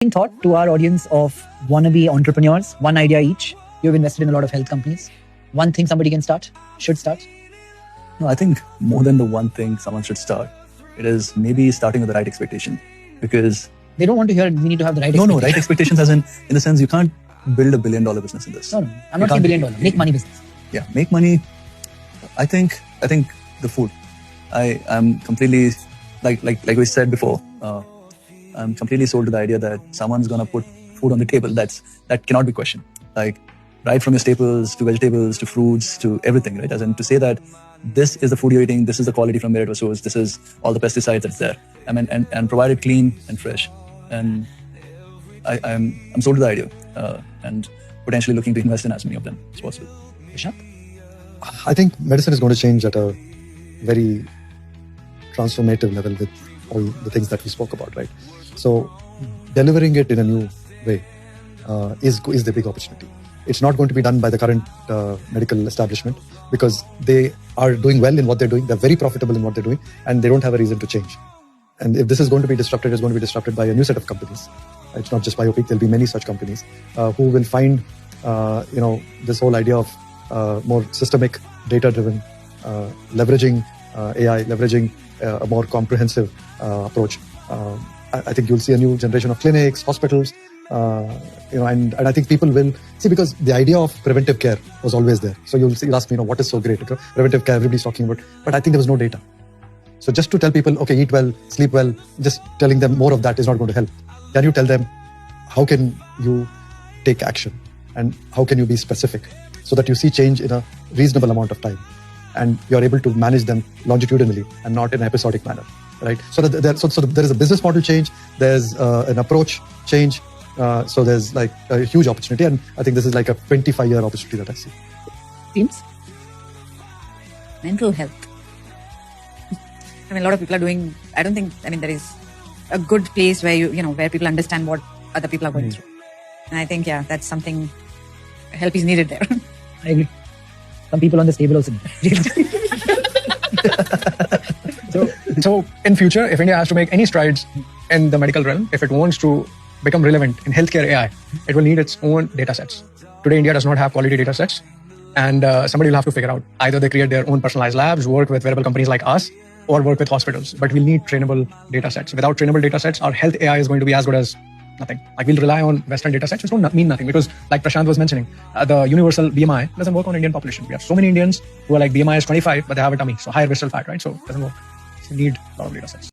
thought to our audience of wannabe entrepreneurs, one idea each. You've invested in a lot of health companies. One thing somebody can start, should start. No, I think more than the one thing someone should start, it is maybe starting with the right expectation. Because they don't want to hear we need to have the right No, right expectations as in the sense you can't build $1 billion business in this. No, I'm not saying $1 billion. Make money business. Yeah, make money. I think the food. I'm completely like we said before. I'm completely sold to the idea that someone's gonna put food on the table. That cannot be questioned. Like right from your staples to vegetables to fruits to everything, right? As in to say that this is the food you're eating, this is the quality from where it was sourced, this is all the pesticides that's there. I mean, and provided clean and fresh. And I'm sold to the idea and potentially looking to invest in as many of them as possible. Prashant? I think medicine is going to change at a very transformative level with all the things that we spoke about, right? So delivering it in a new way is the big opportunity. It's not going to be done by the current medical establishment because they are doing well in what they're doing. They're very profitable in what they're doing and they don't have a reason to change. And if this is going to be disrupted, it's going to be disrupted by a new set of companies. It's not just Biopeak. There'll be many such companies who will find, this whole idea of more systemic, data-driven, leveraging AI, leveraging a more comprehensive approach. I think you'll see a new generation of clinics, hospitals, and I think people will see, because the idea of preventive care was always there. So you'll ask me, what is so great? Preventive care, everybody's talking about, but I think there was no data. So just to tell people, okay, eat well, sleep well, just telling them more of that is not going to help. Can you tell them how can you take action and how can you be specific so that you see change in a reasonable amount of time and you're able to manage them longitudinally and not in an episodic manner, right? So there is a business model change, there's an approach change, so there's like a huge opportunity, and I think this is like a 25-year opportunity that I see. Teams? Mental health. I mean, a lot of people are doing, there is a good place where where people understand what other people are going through. And I think, that's something, help is needed there. I agree. Some people on this table also. So in future, if India has to make any strides in the medical realm, if it wants to become relevant in healthcare AI, it will need its own data sets. Today, India does not have quality data sets. And somebody will have to figure out, either they create their own personalized labs, work with wearable companies like us, or work with hospitals. But we'll need trainable data sets. Without trainable data sets, our health AI is going to be as good as nothing. Like, we'll rely on Western data sets, which don't mean nothing, because like Prashant was mentioning, the universal BMI doesn't work on Indian population. We have so many Indians who are like BMI is 25, but they have a tummy. So higher visceral fat, right? So it doesn't work. So we need a lot of data sets.